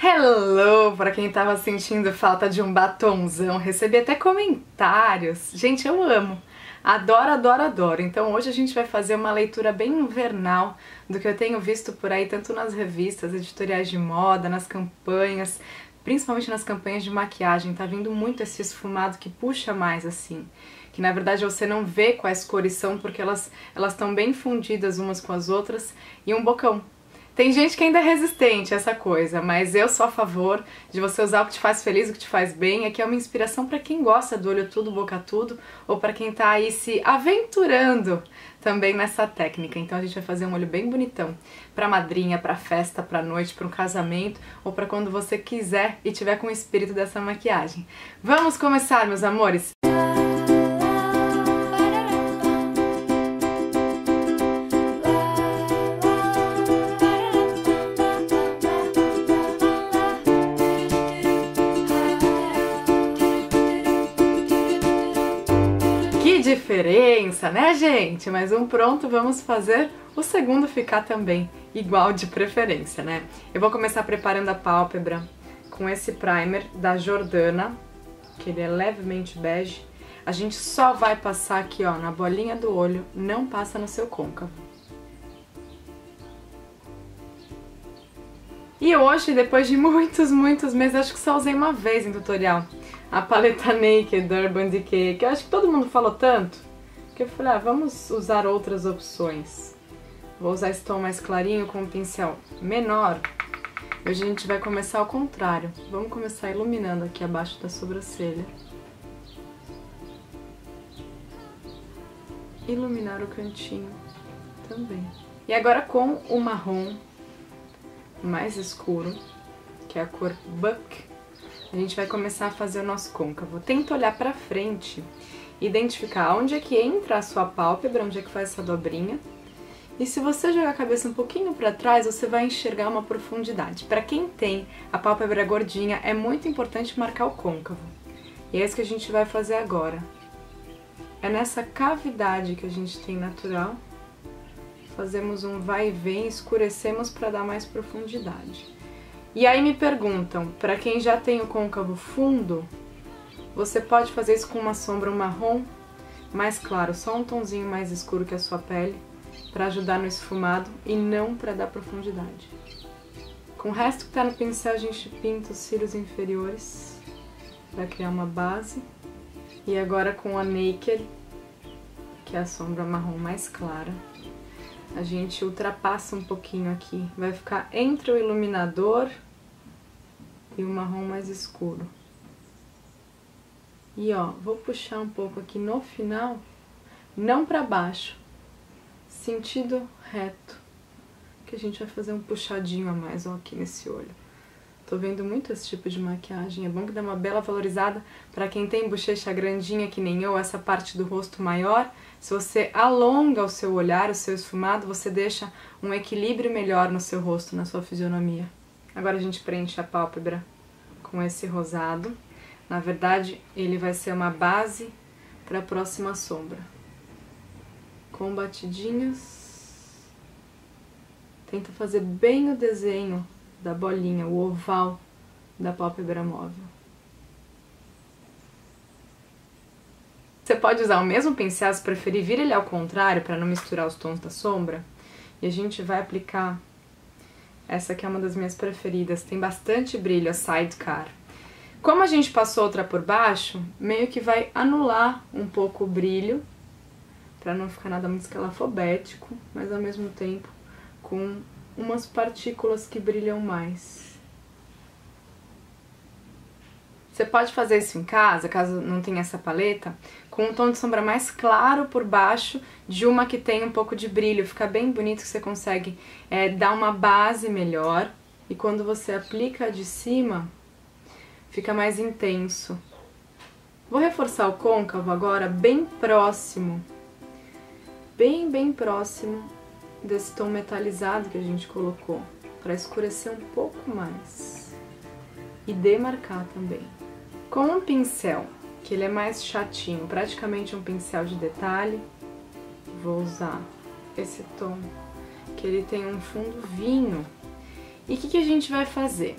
Hello! Para quem tava sentindo falta de um batonzão, recebi até comentários. Gente, eu amo. Adoro, adoro, adoro. Então hoje a gente vai fazer uma leitura bem invernal do que eu tenho visto por aí, tanto nas revistas, editoriais de moda, nas campanhas, principalmente nas campanhas de maquiagem. Tá vindo muito esse esfumado que puxa mais assim. Que na verdade você não vê quais cores são porque elas estão bem fundidas umas com as outras, e um bocão. Tem gente que ainda é resistente a essa coisa, mas eu sou a favor de você usar o que te faz feliz, o que te faz bem. Aqui é uma inspiração para quem gosta do olho tudo, boca tudo, ou para quem tá aí se aventurando também nessa técnica. Então a gente vai fazer um olho bem bonitão para madrinha, para festa, para noite, para um casamento, ou para quando você quiser e tiver com o espírito dessa maquiagem. Vamos começar, meus amores! Que diferença, né, gente? Mas um pronto, vamos fazer o segundo ficar também igual de preferência, né? Eu vou começar preparando a pálpebra com esse primer da Jordana, que ele é levemente bege. A gente só vai passar aqui, ó, na bolinha do olho, não passa no seu côncavo. E hoje, depois de muitos meses, acho que só usei uma vez em tutorial, a paleta Naked da Urban Decay, que eu acho que todo mundo falou tanto, que eu falei, vamos usar outras opções. Vou usar esse tom mais clarinho com um pincel menor. Hoje a gente vai começar ao contrário. Vamos começar iluminando aqui abaixo da sobrancelha. Iluminar o cantinho também. E agora com o marrom mais escuro, que é a cor Buck, a gente vai começar a fazer o nosso côncavo. Tenta olhar pra frente, identificar onde é que entra a sua pálpebra, onde é que faz essa dobrinha. E se você jogar a cabeça um pouquinho pra trás, você vai enxergar uma profundidade. Pra quem tem a pálpebra gordinha, é muito importante marcar o côncavo. E é isso que a gente vai fazer agora. É nessa cavidade que a gente tem natural. Fazemos um vai e vem, escurecemos para dar mais profundidade. E aí me perguntam, para quem já tem o côncavo fundo, você pode fazer isso com uma sombra marrom mais claro, só um tonzinho mais escuro que a sua pele, para ajudar no esfumado e não para dar profundidade. Com o resto que tá no pincel, a gente pinta os cílios inferiores para criar uma base. E agora com a Naked, que é a sombra marrom mais clara, a gente ultrapassa um pouquinho aqui, vai ficar entre o iluminador e o marrom mais escuro. E ó, vou puxar um pouco aqui no final, não pra baixo, sentido reto, que a gente vai fazer um puxadinho a mais, ó, aqui nesse olho. Tô vendo muito esse tipo de maquiagem, é bom que dá uma bela valorizada pra quem tem bochecha grandinha que nem eu, essa parte do rosto maior. Se você alonga o seu olhar, o seu esfumado, você deixa um equilíbrio melhor no seu rosto, na sua fisionomia. Agora a gente preenche a pálpebra com esse rosado. Na verdade, ele vai ser uma base para a próxima sombra. Com batidinhas. Tenta fazer bem o desenho da bolinha, o oval da pálpebra móvel. Você pode usar o mesmo pincel, se preferir, vira ele ao contrário para não misturar os tons da sombra. E a gente vai aplicar essa que é uma das minhas preferidas, tem bastante brilho, a Sidecar. Como a gente passou outra por baixo, meio que vai anular um pouco o brilho, para não ficar nada muito escalafobético, mas ao mesmo tempo com umas partículas que brilham mais. Você pode fazer isso em casa, caso não tenha essa paleta, com um tom de sombra mais claro por baixo de uma que tem um pouco de brilho. Fica bem bonito, que você consegue dar uma base melhor. E quando você aplica a de cima, fica mais intenso. Vou reforçar o côncavo agora bem próximo. Bem próximo desse tom metalizado que a gente colocou, para escurecer um pouco mais e demarcar também. Com um pincel, que ele é mais chatinho, praticamente um pincel de detalhe, vou usar esse tom, que ele tem um fundo vinho. E o que a gente vai fazer?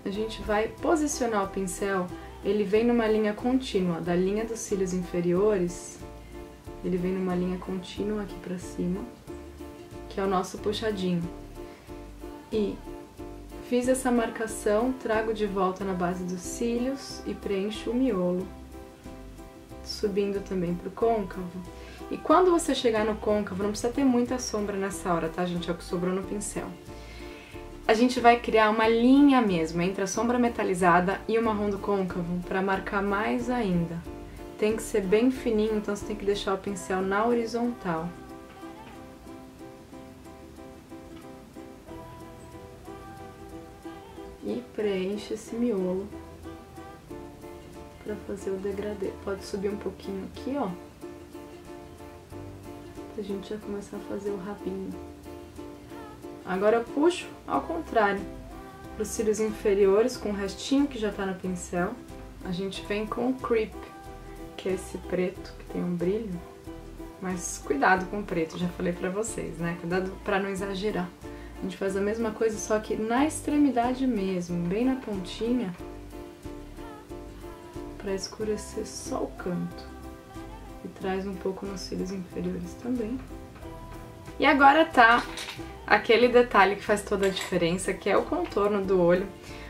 a gente vai posicionar o pincel, ele vem numa linha contínua, da linha dos cílios inferiores, ele vem numa linha contínua aqui pra cima, que é o nosso puxadinho. E fiz essa marcação, trago de volta na base dos cílios e preencho o miolo, subindo também pro côncavo. E quando você chegar no côncavo, não precisa ter muita sombra nessa hora, tá, gente? É o que sobrou no pincel. A gente vai criar uma linha mesmo entre a sombra metalizada e o marrom do côncavo para marcar mais ainda. Tem que ser bem fininho, então você tem que deixar o pincel na horizontal. E preenche esse miolo para fazer o degradê. Pode subir um pouquinho aqui, ó. A gente já começar a fazer o rabinho. Agora eu puxo ao contrário, para os cílios inferiores, com o restinho que já tá no pincel. A gente vem com o creep, que é esse preto que tem um brilho. Mas cuidado com o preto, já falei pra vocês, né? Cuidado pra não exagerar. A gente faz a mesma coisa, só que na extremidade mesmo, bem na pontinha, pra escurecer só o canto. E traz um pouco nos cílios inferiores também. E agora tá aquele detalhe que faz toda a diferença, que é o contorno do olho.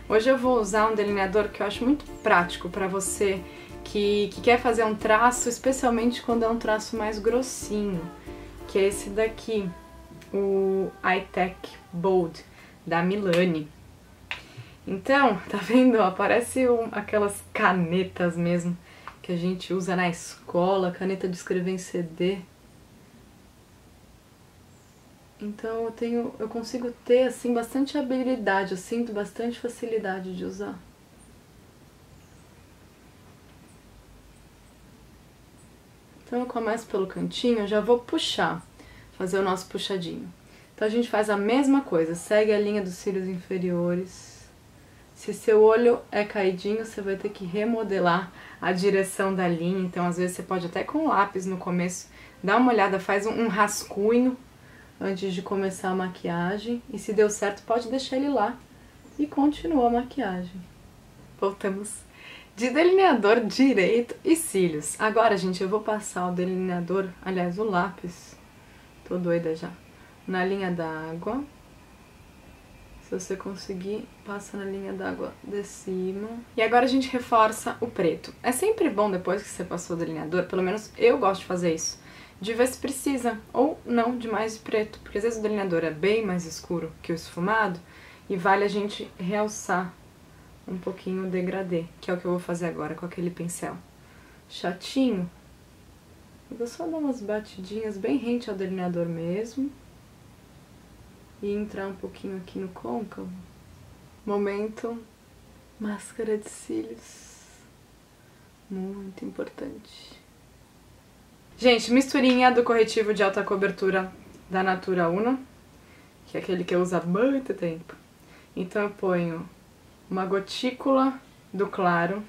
Hoje eu vou usar um delineador que eu acho muito prático pra você que quer fazer um traço, especialmente quando é um traço mais grossinho, que é esse daqui, o iTech Bold, da Milani. Então, tá vendo? Ó, parece aquelas canetas mesmo que a gente usa na escola, caneta de escrever em CD. Então eu consigo ter assim bastante habilidade, eu sinto bastante facilidade de usar. Então eu começo pelo cantinho, eu já vou puxar, fazer o nosso puxadinho. Então a gente faz a mesma coisa, segue a linha dos cílios inferiores. Se seu olho é caidinho, você vai ter que remodelar a direção da linha, então às vezes você pode até com lápis no começo dar uma olhada, faz um rascunho antes de começar a maquiagem, e se deu certo pode deixar ele lá e continua a maquiagem. Voltamos de delineador direito e cílios. Agora, gente, eu vou passar o delineador, aliás, o lápis, tô doida já, na linha d'água. Se você conseguir, passa na linha d'água de cima. E agora a gente reforça o preto. É sempre bom, depois que você passou o delineador, pelo menos eu gosto de fazer isso, de ver se precisa ou não de mais preto, porque às vezes o delineador é bem mais escuro que o esfumado e vale a gente realçar um pouquinho o degradê, que é o que eu vou fazer agora com aquele pincel chatinho. Eu vou só dar umas batidinhas bem rente ao delineador mesmo e entrar um pouquinho aqui no côncavo. Momento máscara de cílios, muito importante. Gente, misturinha do corretivo de alta cobertura da Natura Uno, que é aquele que eu uso há muito tempo. Então eu ponho uma gotícula do claro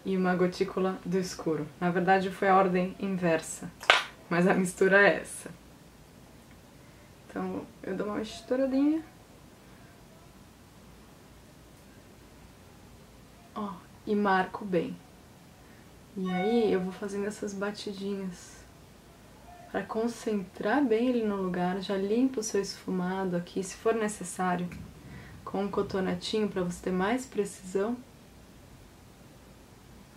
e uma gotícula do escuro. Na verdade foi a ordem inversa, mas a mistura é essa. Então eu dou uma misturadinha. Ó, e marco bem. E aí eu vou fazendo essas batidinhas para concentrar bem ele no lugar. Já limpo o seu esfumado aqui, se for necessário, com um cotonetinho para você ter mais precisão.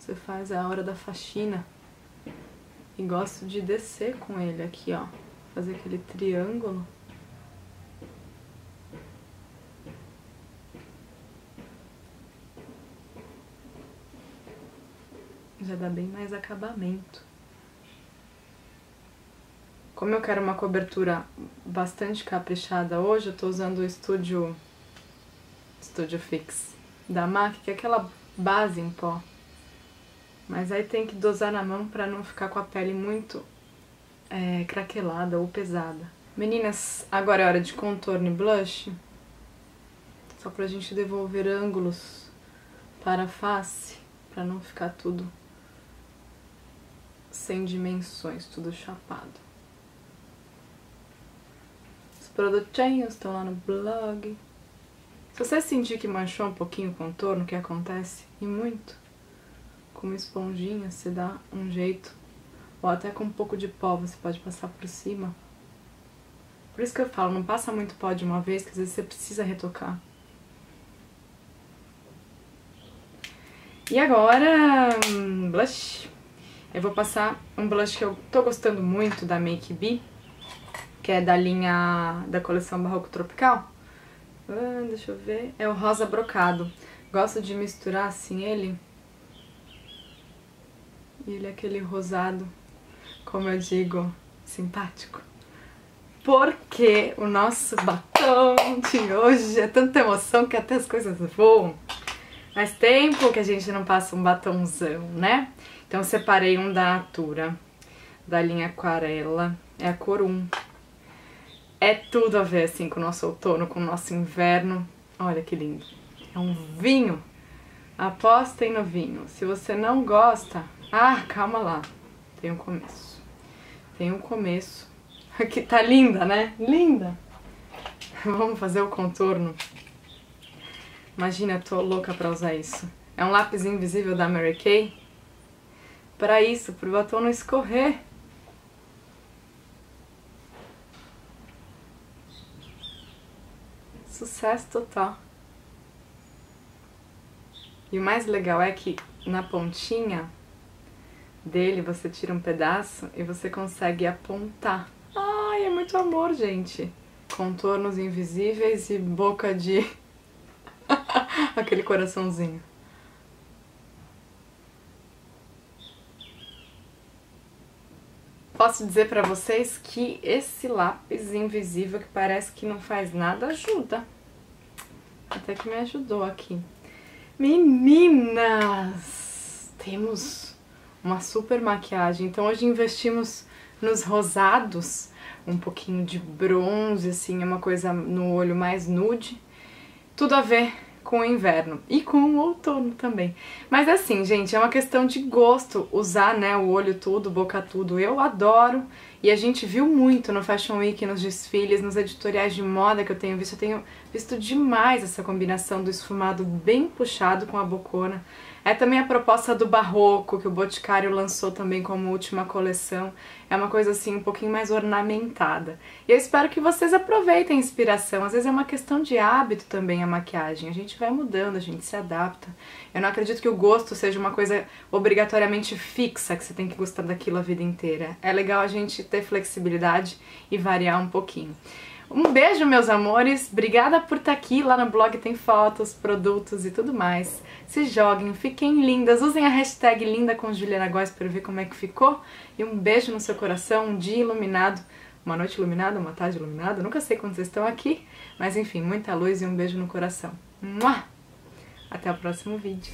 Você faz a hora da faxina. E gosto de descer com ele aqui, ó. Fazer aquele triângulo. Já dá bem mais acabamento. Como eu quero uma cobertura bastante caprichada hoje, eu tô usando o Studio Fix da MAC, que é aquela base em pó. Mas aí tem que dosar na mão pra não ficar com a pele muito craquelada ou pesada. Meninas, agora é hora de contorno e blush. Só pra gente devolver ângulos para a face, pra não ficar tudo sem dimensões, tudo chapado. Os produtinhos estão lá no blog. Se você sentir que manchou um pouquinho o contorno, que acontece, e muito, com uma esponjinha você dá um jeito, ou até com um pouco de pó você pode passar por cima. Por isso que eu falo, não passa muito pó de uma vez, que às vezes você precisa retocar. E agora, blush. Eu vou passar um blush que eu tô gostando muito da Make Be, que é da linha da coleção Barroco Tropical. Deixa eu ver. É o rosa brocado. Gosto de misturar assim ele. E ele é aquele rosado, como eu digo, simpático. Porque o nosso batom de hoje é tanta emoção que até as coisas voam. Faz tempo que a gente não passa um batomzão, né? Então eu separei um da Natura, da linha Aquarela, é a cor 1. É tudo a ver assim com o nosso outono, com o nosso inverno. Olha que lindo. É um vinho. Apostem no vinho. Se você não gosta... calma lá. Tem um começo. Tem um começo. Aqui tá linda, né? Linda! Vamos fazer o contorno. Imagina, eu tô louca pra usar isso. É um lápis invisível da Mary Kay. Pra isso, pro batom não escorrer. Sucesso total. E o mais legal é que na pontinha dele você tira um pedaço e você consegue apontar. Ai, é muito amor, gente. Contornos invisíveis e boca de... aquele coraçãozinho. Posso dizer pra vocês que esse lápis invisível que parece que não faz nada ajuda. Até que me ajudou aqui. Meninas! Temos uma super maquiagem. Então hoje investimos nos rosados, um pouquinho de bronze, assim, é uma coisa no olho mais nude. Tudo a ver com o inverno e com o outono também. Mas assim, gente, é uma questão de gosto usar, né, o olho tudo, boca tudo. Eu adoro e a gente viu muito no Fashion Week, nos desfiles, nos editoriais de moda que eu tenho visto demais essa combinação do esfumado bem puxado com a bocona. É também a proposta do barroco, que o Boticário lançou também como última coleção. É uma coisa assim um pouquinho mais ornamentada. E eu espero que vocês aproveitem a inspiração. Às vezes é uma questão de hábito também a maquiagem. A gente vai mudando, a gente se adapta. Eu não acredito que o gosto seja uma coisa obrigatoriamente fixa, que você tem que gostar daquilo a vida inteira. É legal a gente ter flexibilidade e variar um pouquinho. Um beijo, meus amores, obrigada por estar aqui, lá no blog tem fotos, produtos e tudo mais. Se joguem, fiquem lindas, usem a hashtag Linda com Juliana Góes para ver como é que ficou. E um beijo no seu coração, um dia iluminado, uma noite iluminada, uma tarde iluminada, nunca sei quando vocês estão aqui, mas enfim, muita luz e um beijo no coração. Mua! Até o próximo vídeo.